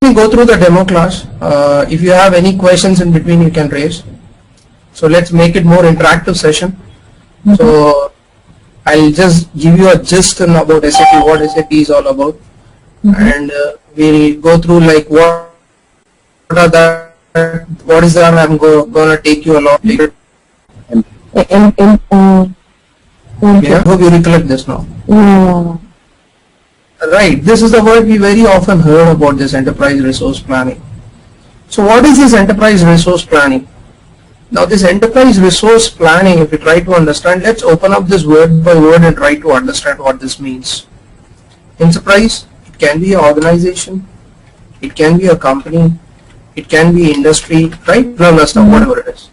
me go through the demo class. If you have any questions in between, you can raise. So let's make it more interactive session. So I'll just give you a gist about SAP, what SAP is all about, and we'll go through like what is that I'm gonna take you along. Yeah, hope you recollect this now. Right, this is the word we very often heard about, this enterprise resource planning. So what is this enterprise resource planning? Now this enterprise resource planning, if you try to understand, let's open up this word by word and try to understand what this means. Enterprise, it can be an organization, it can be a company, it can be industry, right? Whatever it is.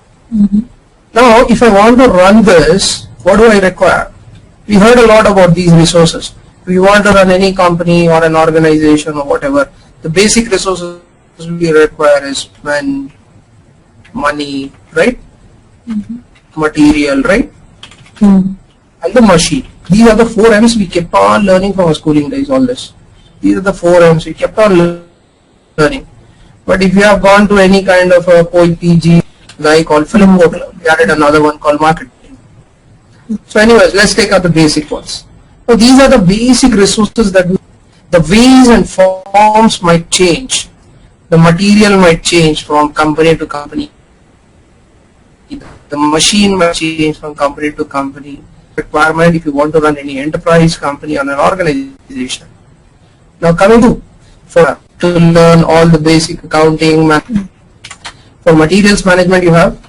Now if I want to run this, what do I require? We heard a lot about these resources. If you want to run any company or an organization or whatever, the basic resources we require is man, money, right? Material, right? And the machine. These are the 4 M's we kept on learning from our schooling days, all this. These are the 4 M's we kept on learning. But if you have gone to any kind of a PG guy called Philip Kotler, we added another one called marketing. So anyways, let's take out the basic ones. So these are the basic resources that the ways and forms might change. The material might change from company to company. The machine might change from company to company. Requirement if you want to run any enterprise, company, or an organization. Now coming to learn all the basic accounting. For materials management you have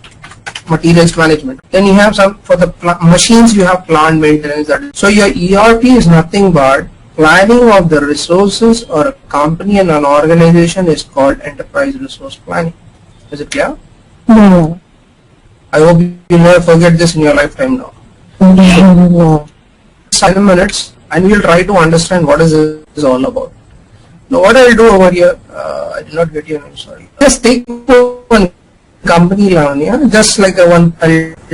materials management. Then you have some, for the machines you have plant maintenance. So your ERP is nothing but planning of the resources, or a company and an organization is called enterprise resource planning. Is it clear? No. I hope you never forget this in your lifetime now. No. 7 minutes and we will try to understand what is this all about. Now what I will do over here, I did not get your name, sorry. Just take one company level, yeah? Just like I'll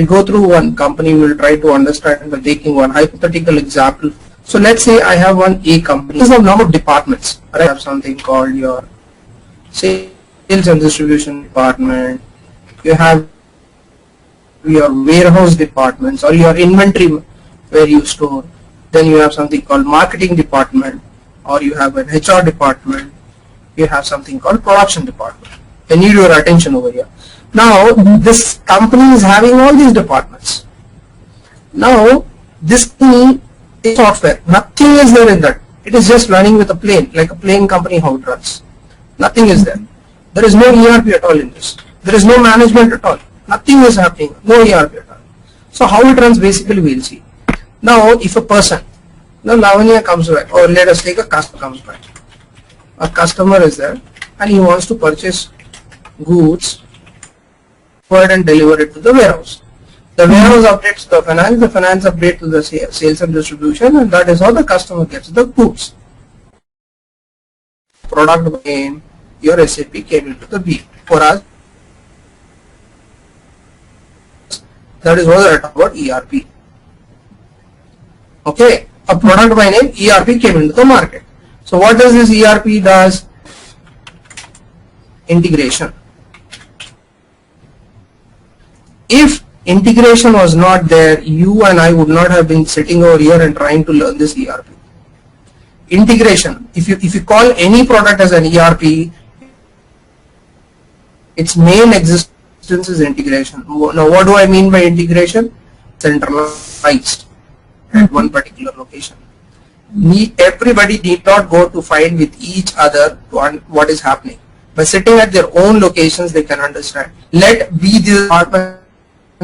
go through one company, we will try to understand by taking one hypothetical example. So let's say I have one A company. This is a number of departments. I have something called your sales and distribution department. You have your warehouse departments or your inventory where you store. Then you have something called marketing department, or you have an HR department. You have something called production department. I need your attention over here. Now this company is having all these departments. Now this company is software. Nothing is there in that. It is just running with a plane, like a plane company how it runs. Nothing is there. There is no ERP at all in this. There is no management at all. Nothing is happening. No ERP at all. So how it runs basically we'll see. Now if a person, now Lavanya comes back, or let us take a customer comes back. A customer is there and he wants to purchase goods and deliver it to the warehouse. The warehouse updates the finance update to the sales and distribution, and that is how the customer gets the goods. Product name, your SAP came into the B. For us, that is what I talk about ERP. Okay, a product by name ERP came into the market. So what does this ERP does? Integration. If integration was not there, you and I would not have been sitting over here and trying to learn this ERP. Integration. If you call any product as an ERP, its main existence is integration. Now what do I mean by integration? Centralized at one particular location. Everybody need not go to find with each other what is happening. By sitting at their own locations, they can understand. Let be the department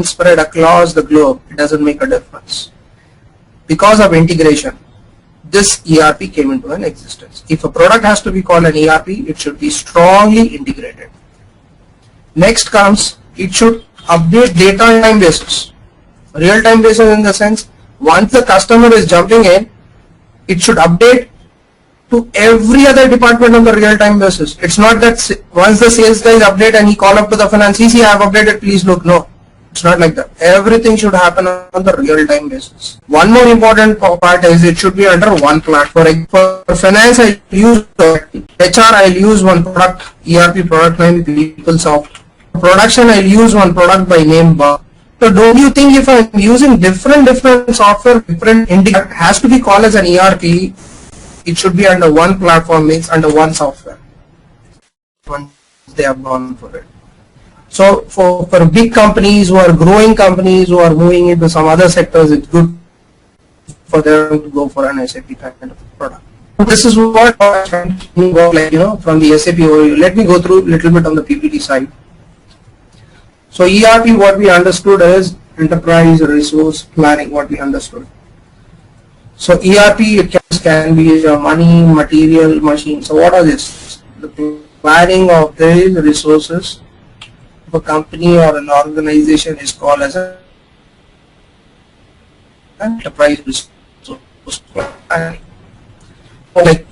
spread across the globe, it doesn't make a difference. Because of integration, this ERP came into an existence. If a product has to be called an ERP, it should be strongly integrated. Next comes, it should update data on time basis. Real-time basis in the sense, once the customer is jumping in, it should update to every other department on the real-time basis. It's not that once the sales guys update and he call up to the finance, see, I have updated, please look. No. It's not like that. Everything should happen on the real-time basis. One more important part is it should be under one platform. For finance, I use HR, I'll use one product, ERP product name PeopleSoft. Production, I'll use one product by name Bar. So don't you think if I'm using different software, different indicator has to be called as an ERP, it should be under one platform, means under one software. Once they have gone for it. So for big companies who are growing companies who are moving into some other sectors, it's good for them to go for an SAP kind of product. This is what I'm trying to go, like, from the SAP overview. Let me go through a little bit on the PPT side. So ERP, what we understood is enterprise resource planning, what we understood. So ERP, it can be money, material, machine. So what are this? The planning of these resources of a company or an organization is called as an enterprise resource planning. Like,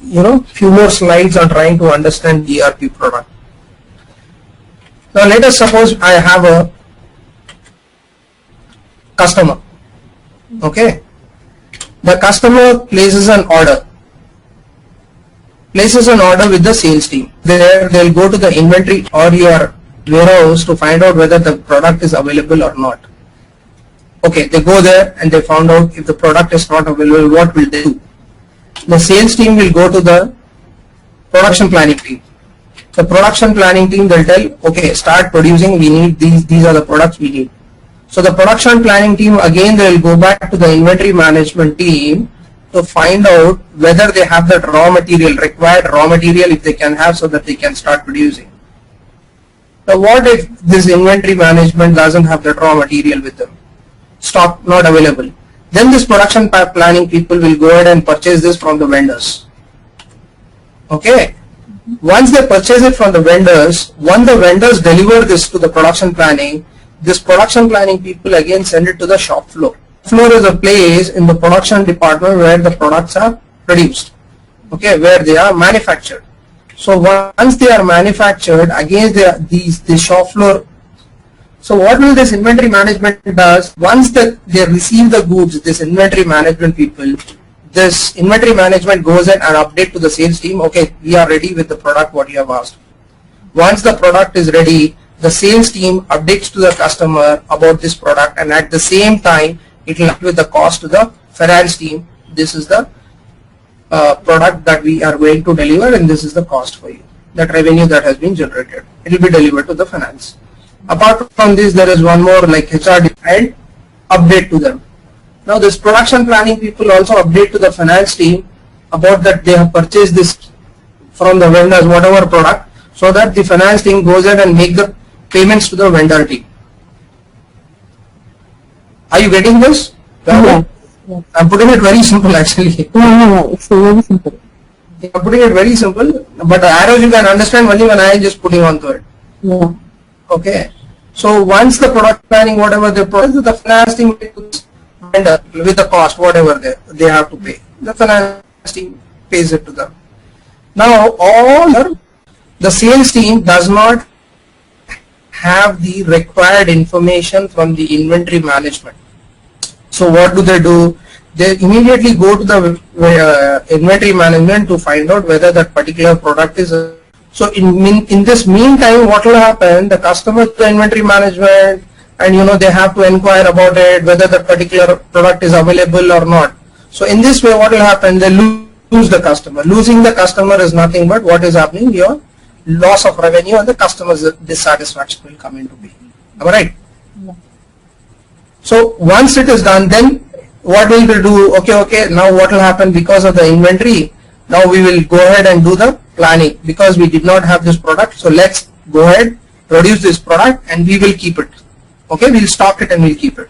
few more slides on trying to understand ERP product. Now let us suppose I have a customer. Okay. The customer places an order with the sales team. They'll go to the inventory or your warehouse to find out whether the product is available or not. Okay, they go there and they found out if the product is not available, what will they do? The sales team will go to the production planning team. The production planning team will tell, okay, start producing, we need these are the products we need. So the production planning team, again, they will go back to the inventory management team to find out whether they have that required raw material, if they can have, so that they can start producing. Now what if this inventory management doesn't have that raw material with them? Stock not available. Then this production planning people will go ahead and purchase this from the vendors. Okay. Once they purchase it from the vendors, once the vendors deliver this to the production planning, this production planning people again send it to the shop floor. Floor is a place in the production department where the products are produced. Okay, where they are manufactured. So once they are manufactured, again the shop floor. So what will this inventory management does? Once they receive the goods, this inventory management people, this inventory management goes in and update to the sales team, okay, we are ready with the product what you have asked. Once the product is ready, the sales team updates to the customer about this product, and at the same time it will with the cost to the finance team. This is the product that we are going to deliver and this is the cost for you. That revenue that has been generated, it will be delivered to the finance. Apart from this, there is one more like HR and update to them. Now this production planning people also update to the finance team about that they have purchased this from the vendors, whatever product, so that the finance team goes ahead and make the payments to the vendor team. Are you getting this? Yeah. I'm putting it very simple actually. No, it's very simple. I'm putting it very simple, but the arrows you can understand only when I am just putting onto it. Yeah. Okay. So once the product planning, whatever they produce, the finance team vendor with the cost, whatever they have to pay. The finance team pays it to them. Now the sales team does not have the required information from the inventory management. So what do? They immediately go to the inventory management to find out whether that particular product is. So in this meantime, what will happen? The customer to the inventory management, and they have to inquire about it, whether that particular product is available or not. So in this way, what will happen? They lose the customer. Losing the customer is nothing but what is happening? Your loss of revenue and the customer's dissatisfaction will come into being. Am I right? Yeah. So once it is done, then what will we do? Okay, now what will happen because of the inventory? Now we will go ahead and do the planning because we did not have this product. So let's go ahead, produce this product and we will keep it. Okay, we'll stock it and we'll keep it.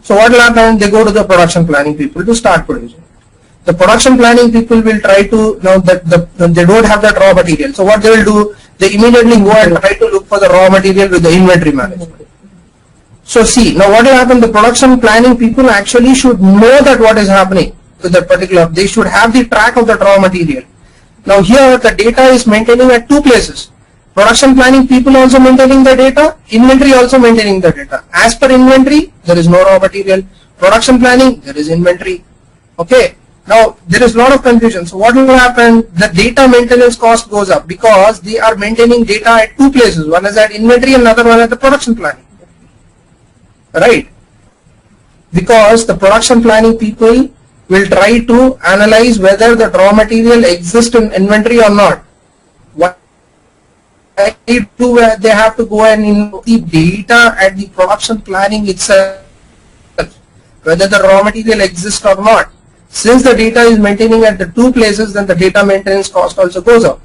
So what will happen? They go to the production planning people to start producing. The production planning people will try to, now that they don't have that raw material. So what they will do? They immediately go and try to look for the raw material with the inventory management. So see, now what will happen? The production planning people actually should know that what is happening with that particular, they should have the track of that raw material. Now here the data is maintaining at two places. Production planning people also maintaining the data, inventory also maintaining the data. As per inventory, there is no raw material. Production planning, there is inventory. Okay. Now there is a lot of confusion. So what will happen? The data maintenance cost goes up because they are maintaining data at two places. One is at inventory and another one at the production planning. Right? Because the production planning people will try to analyze whether the raw material exists in inventory or not. Why do they have to go and input the data at the production planning itself, whether the raw material exists or not? Since the data is maintaining at the two places, then the data maintenance cost also goes up.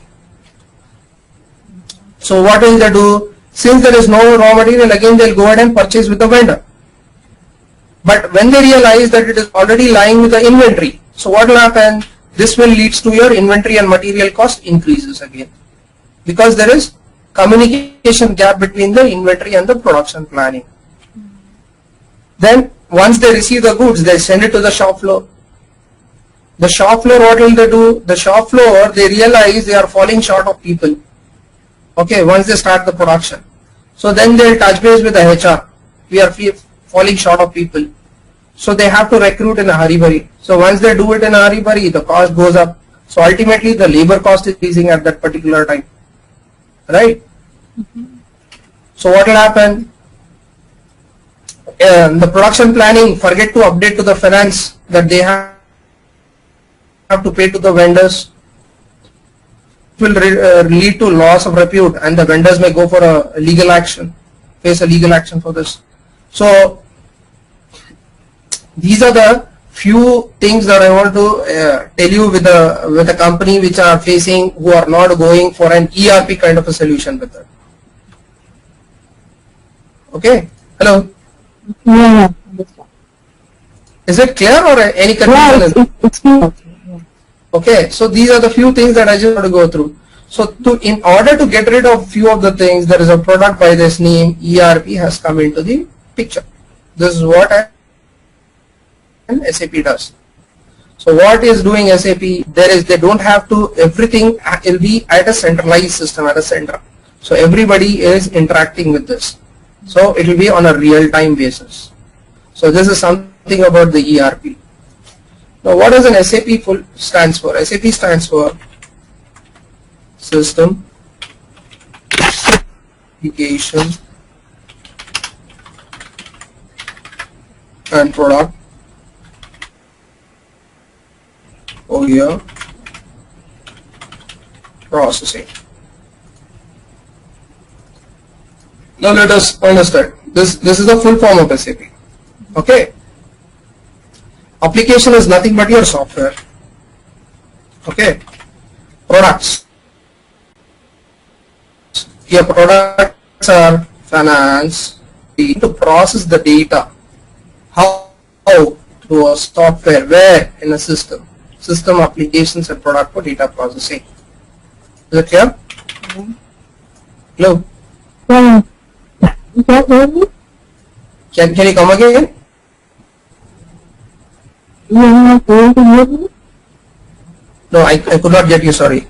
So what will they do? Since there is no raw material, again they'll go ahead and purchase with the vendor. But when they realize that it is already lying with the inventory, so what will happen? This will lead to your inventory and material cost increases again, because there is communication gap between the inventory and the production planning. Then once they receive the goods, they send it to the shop floor. The shop floor, what will they do? The shop floor, they realize they are falling short of people. Okay, once they start the production. So then they'll touch base with the HR. We are falling short of people. So they have to recruit in a hurry. So once they do it in a hurry, the cost goes up. So ultimately the labor cost is increasing at that particular time. Right? So what will happen? The production planning forget to update to the finance that they have to pay to the vendors. It will lead to loss of repute, and the vendors may go for a legal action, face a legal action for this. So these are the few things that I want to tell you with a company which are facing, who are not going for an ERP kind of a solution with it. Okay. Hello. Yeah, understand. Is it clear or any confusion? Yeah, it's clear. Okay, so these are the few things that I just want to go through. So in order to get rid of few of the things, there is a product by this name, ERP, has come into the picture. This is what SAP does. So what is doing SAP? They don't have to, everything will be at a centralized system, at a center. So everybody is interacting with this. So it will be on a real-time basis. So this is something about the ERP. Now what does an SAP full stands for? SAP stands for System Application and Product OER Processing. Now let us understand. This is the full form of SAP. Okay. Application is nothing but your software. Okay. Products. Your products are finance. We need to process the data. How? To a software. Where? In a system. System applications and product for data processing. Is it clear? Hello? Yeah. You can't hear me? Can you come again? You are not able to hear me? No, I could not get you, sorry.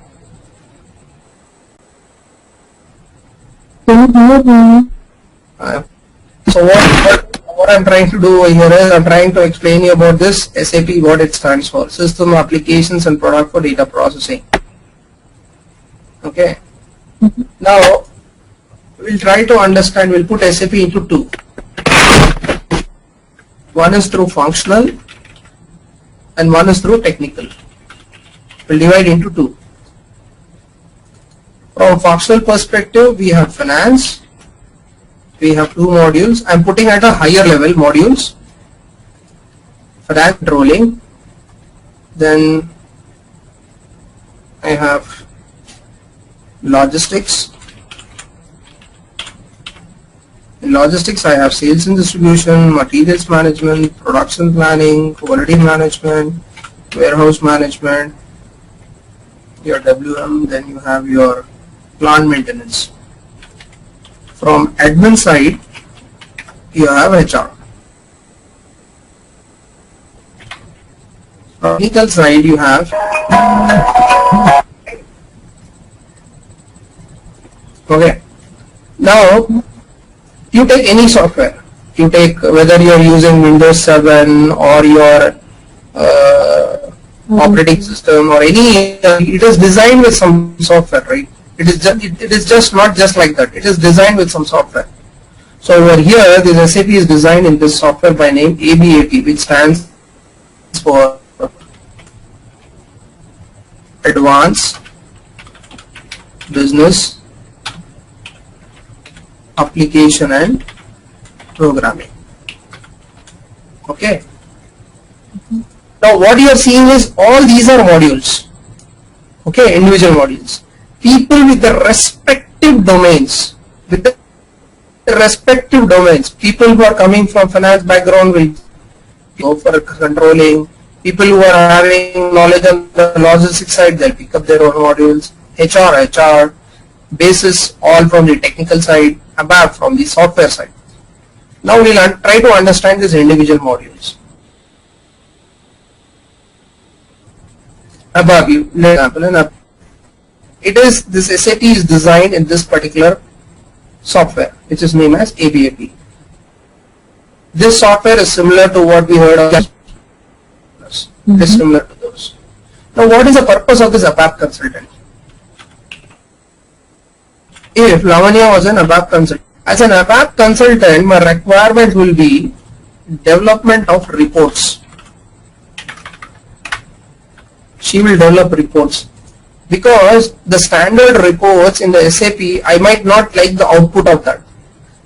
Can you hear me? So what I'm trying to do over here is I'm trying to explain you about this SAP, what it stands for. System Applications and Product for Data Processing. Okay. Now we'll try to understand, we'll put SAP into two. One is through functional and one is through technical. We'll divide into two. From functional perspective, we have finance. We have two modules. I'm putting at a higher level modules. Finance controlling. Then I have logistics. In logistics, I have sales and distribution, materials management, production planning, quality management, warehouse management, your WM, then you have your plant maintenance. From admin side, you have HR. From technical side, you have Now, you take any software. You take whether you are using Windows 7 or your operating system or any. It is designed with some software, right? It is just not just like that. It is designed with some software. So over here, this SAP is designed in this software by name ABAP, which stands for Advanced Business Application and Programming. Okay. Now what you are seeing is all these are modules. Okay, individual modules. People with the respective domains, people who are coming from finance background will go for controlling. People who are having knowledge on the logistics side, they'll pick up their own modules. HR, basis all from the technical side, ABAP from the software side. Now we'll try to understand these individual modules. ABAP, example, it is this SAP is designed in this particular software, which is named as ABAP. This software is similar to what we heard of. It is similar to those. Now, what is the purpose of this ABAP consultant? If Lavanya was an ABAP consultant, as an ABAP consultant, my requirement will be development of reports. She will develop reports. Because the standard reports in the SAP, I might not like the output of that.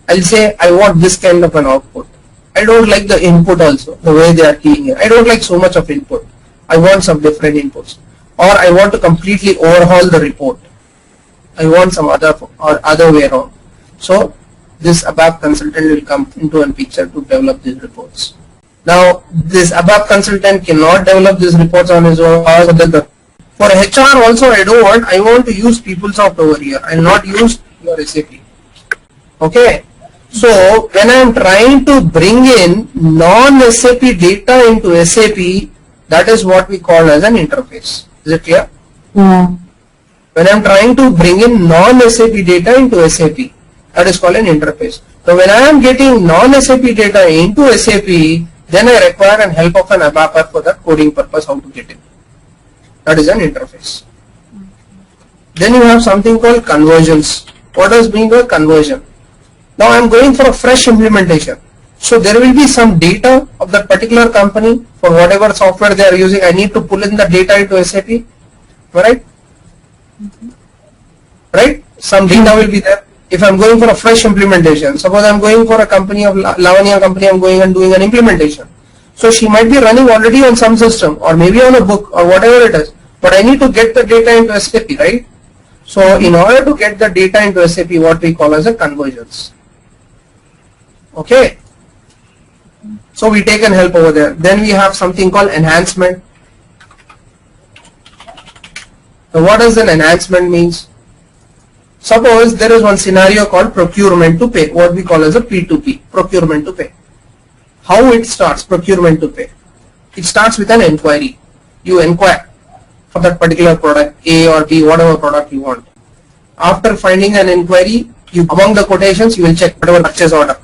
I'll say I want this kind of an output. I don't like the input also, the way they are keying it. I don't like so much of input. I want some different inputs. Or I want to completely overhaul the report. I want some other way around. So this ABAP consultant will come into a picture to develop these reports. Now this ABAP consultant cannot develop these reports on his own. For HR also I want to use PeopleSoft over here. I will not use your SAP. Okay. So when I am trying to bring in non-SAP data into SAP, that is what we call as an interface. Is it clear? Yeah. When I am trying to bring in non-SAP data into SAP, that is called an interface. So when I am getting non-SAP data into SAP, then I require an help of an ABAPer for that coding purpose, how to get it. That is an interface. Then you have something called conversions. What does mean by conversion? Now I am going for a fresh implementation. So there will be some data of that particular company for whatever software they are using. I need to pull in the data into SAP. Right? Right? Some data will be there. If I am going for a fresh implementation, suppose I am going for a company of Lavanya company, I am going and doing an implementation. So she might be running already on some system or maybe on a book or whatever it is. But I need to get the data into SAP, right? So in order to get the data into SAP, what we call as a conversions. Okay. So we take an help over there. Then we have something called enhancement. So what does an enhancement means? Suppose there is one scenario called procurement to pay, what we call as a P2P, procurement to pay. How it starts, procurement to pay? It starts with an inquiry. You inquire for that particular product, A or B, whatever product you want. After finding an inquiry, among the quotations, you will check whatever purchase order.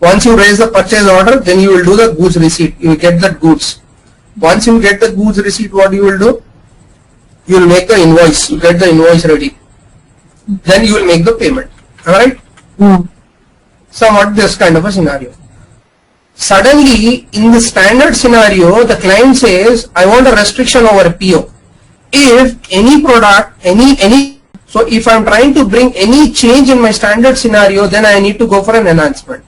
Once you raise the purchase order, then you will do the goods receipt. You will get that goods. Once you get the goods receipt, what you will do? You will make the invoice. You get the invoice ready. Then you will make the payment. Alright? Somewhat this kind of a scenario. Suddenly, in the standard scenario, the client says, I want a restriction over a PO. If any product, so if I am trying to bring any change in my standard scenario, then I need to go for an enhancement.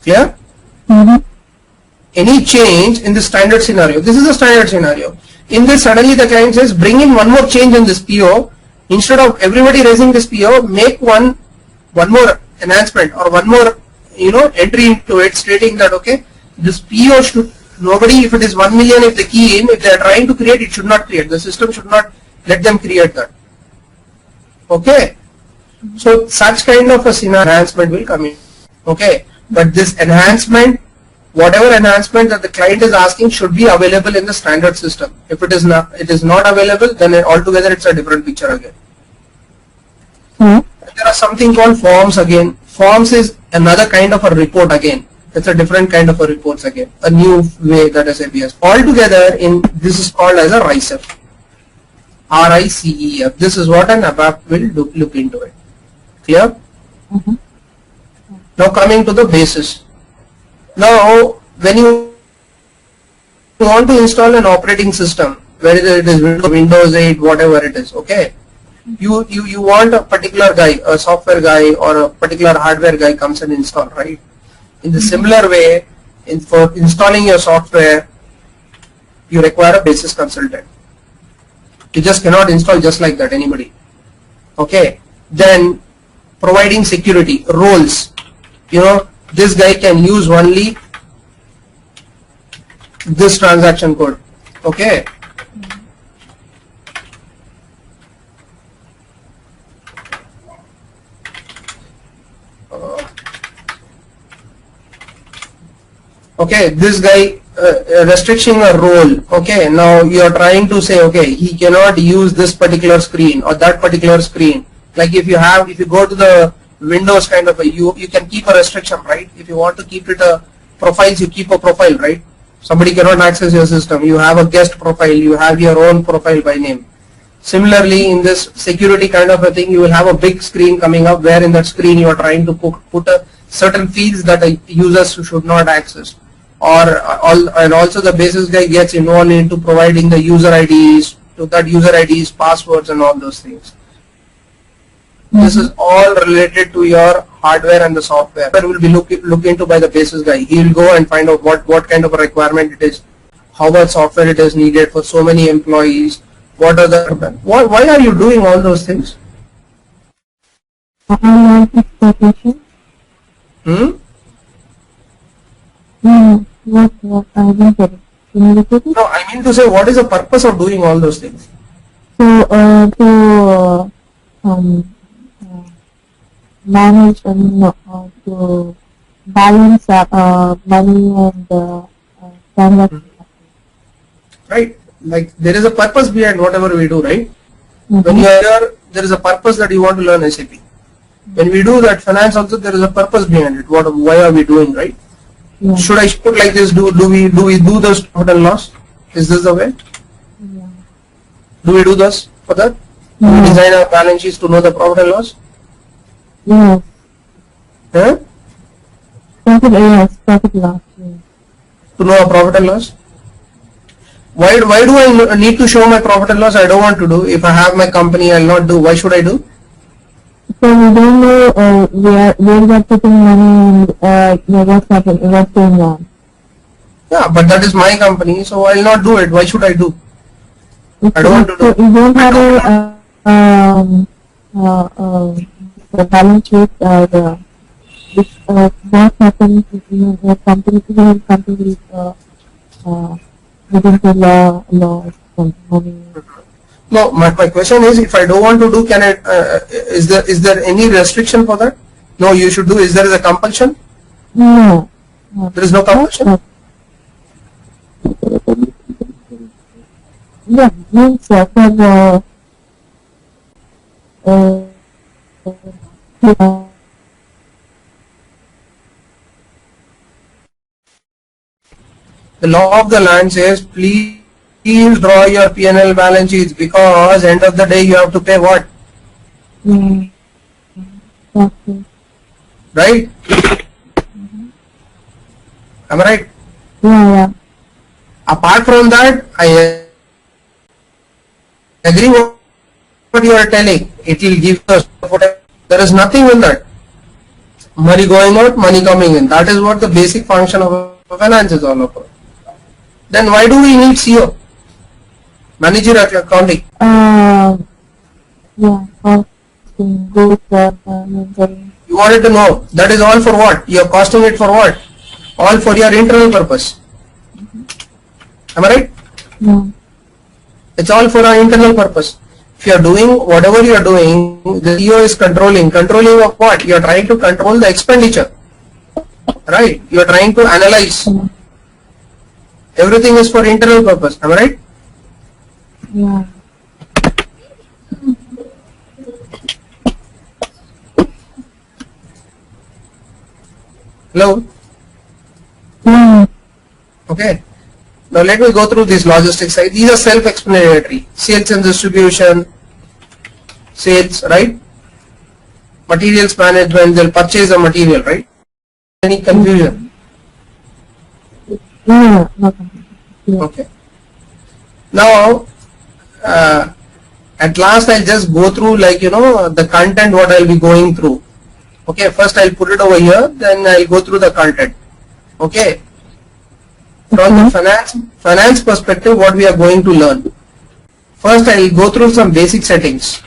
Clear? Any change in the standard scenario. This is a standard scenario. In this, suddenly the client says, bring in one more change in this PO. Instead of everybody raising this PO, make one more enhancement or one more, entry into it stating that, okay, this PO should, nobody, if it is 1 million, if they key in, if they are trying to create, it should not create. The system should not let them create that. Okay. So such kind of a scenario enhancement will come in. Okay. But this enhancement whatever enhancement that the client is asking should be available in the standard system. If it is not available, then altogether it's a different picture again. There are something called forms again. Forms is another kind of a report again. It's a different kind of a reports again. A new way that SAP has. Altogether, this is called as a RICEF. RICEF. This is what an ABAP will look into it. Clear? Now coming to the basis. Now, when you want to install an operating system, whether it is Windows 8, whatever it is, okay? You want a particular guy, a software guy or a particular hardware guy comes and install, right? In the similar way, for installing your software, you require a basis consultant. You just cannot install just like that, anybody. Okay? Then, providing security, roles. You know, this guy can use only this transaction code. Okay? Okay, this guy restricting a role. Okay, now you are trying to say, okay, he cannot use this particular screen or that particular screen. Like if you go to the Windows kind of you can keep a restriction, right? If you want to keep it a profiles, you keep a profile, right? Somebody cannot access your system. You have a guest profile, you have your own profile by name. Similarly, in this security kind of a thing, you will have a big screen coming up where in that screen you are trying to put a certain fields that users should not access. And also the basis guy gets involved into providing the user IDs, to that user IDs, passwords and all those things. This is all related to your hardware and the software. That will be looked into by the basis guy. He will go and find out what kind of a requirement it is, how much software it is needed for so many employees, what are the, why are you doing all those things? What I didn't get it. Can you repeat it? No, I mean to say, what is the purpose of doing all those things? So, to manage and to balance money and transactions. Right? Like there is a purpose behind whatever we do, right? When you are here, there is a purpose that you want to learn SAP. When we do that finance also, there is a purpose behind it. Why are we doing, right? Yeah. Should I put like this? Do we do this profit and loss? Is this the way? Yeah. Do we do this for that? Do we design our balance sheets to know the profit and loss? Yes. Huh? Profit loss. Yes. To know a profit and loss? Why do I need to show my profit and loss? I don't want to do. If I have my company, I'll not do. Why should I do? So we don't know where we are putting money and what's happening, what's going on. Yeah, but that is my company, so I'll not do it. Why should I do? I don't want to do. So you don't have a balance sheet or what happens if your company within the law of money. No, my question is, if I don't want to do, can I? Is there any restriction for that? No, you should do. Is there a compulsion? No. There is no compulsion. Yeah, means for the law of the land says, please draw your P&L balance sheets, because end of the day you have to pay what? Okay. Right? Am I right? Yeah. Apart from that, I agree with what you are telling. It will give us, there is nothing in that. Money going out, money coming in. That is what the basic function of finance is all about. Then why do we need CO? Manager accounting. Yeah. Costing, goods, inventory. You wanted to know, that is all for what? You are costing it for what? All for your internal purpose. Am I right? Yeah. It's all for our internal purpose. If you are doing whatever you are doing, the CEO is controlling of what? You are trying to control the expenditure. right? You are trying to analyze. Everything is for internal purpose. Am I right? Yeah. Hello? Yeah. Okay. Now let me go through these logistics side. These are self-explanatory. Sales and distribution, sales, right? Materials management, they'll purchase the material, right? Any confusion? Yeah. Yeah. Okay. Now, at last I'll just go through like, the content what I'll be going through. Okay, first I'll put it over here, then I'll go through the content. Okay. From the finance perspective, what we are going to learn. First, I will go through some basic settings.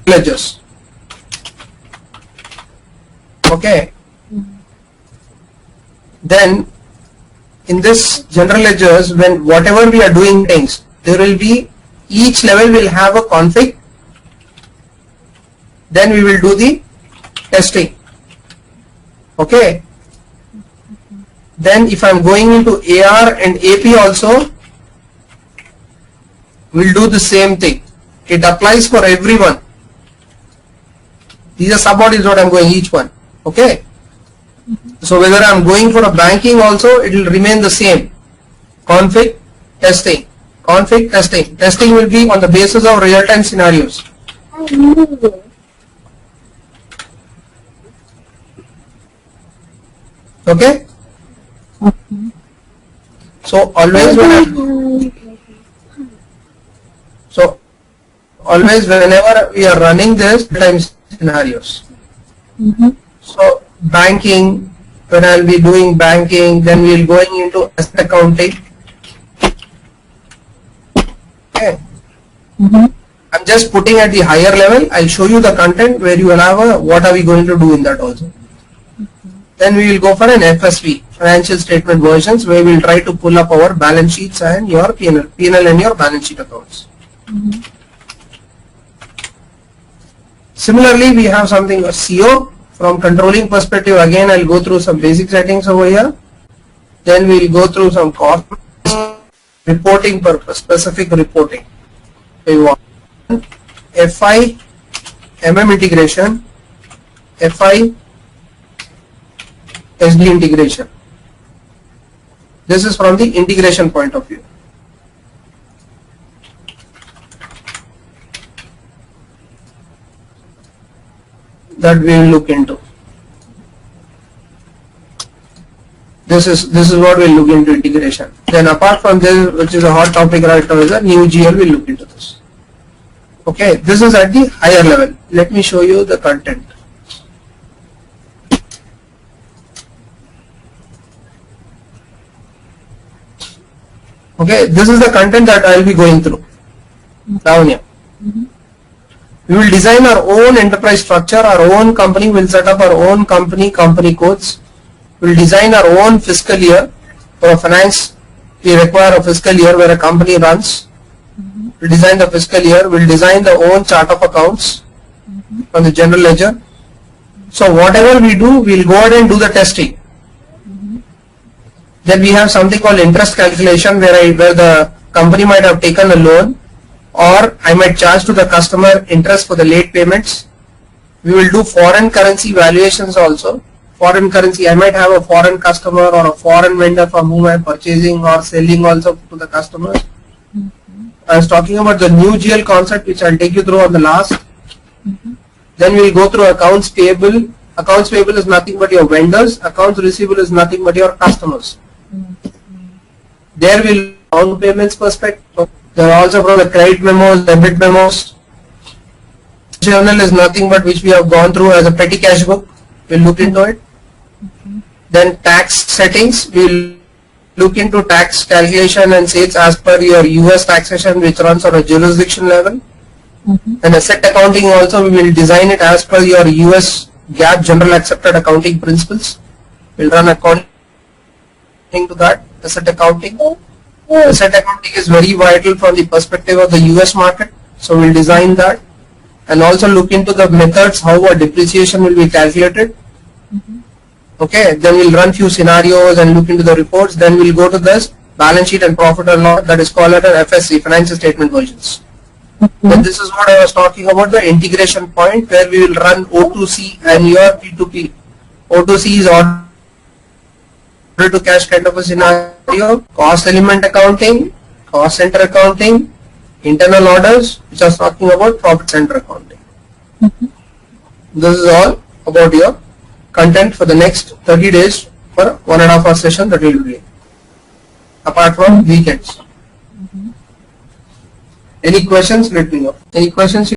Ledgers. Okay. Then, in this general ledgers, when whatever we are doing things, there will be, each level will have a config. Then we will do the testing. Okay. Then if I am going into AR and AP also, we'll do the same thing. It applies for everyone. These are submodules what I am going each one. Okay. So whether I am going for a banking also, it will remain the same. Config, testing. Config, testing. Testing will be on the basis of real-time scenarios. Okay. So always whenever we are running this time scenarios. So banking, when I will be doing banking, then we will going into asset accounting. Okay. I'm just putting at the higher level. I'll show you the content where you will have a what are we going to do in that also. Then we will go for an FSV, financial statement versions, where we will try to pull up our balance sheets and your P&L and your balance sheet accounts. Similarly, we have something as CO. From controlling perspective, again I'll go through some basic settings over here. Then we'll go through some cost reporting purpose, specific reporting. We want FI, MM integration, FI, SD integration. This is from the integration point of view. That we will look into. This is what we'll look into integration. Then apart from this, which is a hot topic right now, is a new GL. We'll look into this. Okay, this is at the higher level. Let me show you the content. Okay, this is the content that I will be going through. Down here. We will design our own enterprise structure, our own company will set up our own company codes. We will design our own fiscal year. For a finance, we require a fiscal year where a company runs. We will design the fiscal year, we will design the own chart of accounts from the general ledger. So whatever we do, we will go ahead and do the testing. Then we have something called interest calculation where the company might have taken a loan, or I might charge to the customer interest for the late payments. We will do foreign currency valuations also. Foreign currency, I might have a foreign customer or a foreign vendor from whom I am purchasing or selling also to the customers. I was talking about the new GL concept, which I'll take you through on the last. Then we'll go through accounts payable. Accounts payable is nothing but your vendors. Accounts receivable is nothing but your customers. There will on payments perspective. There are also from the credit memos, debit memos. Journal is nothing but which we have gone through as a petty cash book. We'll look into it. Then tax settings. We'll look into tax calculation and sales as per your US taxation, which runs on a jurisdiction level. And asset accounting also, we will design it as per your US GAAP general accepted accounting principles. We'll run according to that. Asset accounting. Asset accounting is very vital from the perspective of the US market. So we'll design that and also look into the methods how a depreciation will be calculated. Okay, then we'll run few scenarios and look into the reports. Then we'll go to this balance sheet and profit and loss, that is called as FSC, financial statement versions. Then this is what I was talking about, the integration point, where we will run O2C and your P2P. O2C is order to cash kind of a scenario, cost element accounting, cost center accounting, internal orders, which I was talking about, profit center accounting. This is all about your content for the next 30 days for 1.5 hour session that we will be doing, apart from weekends. Any questions? Let me know. Any questions?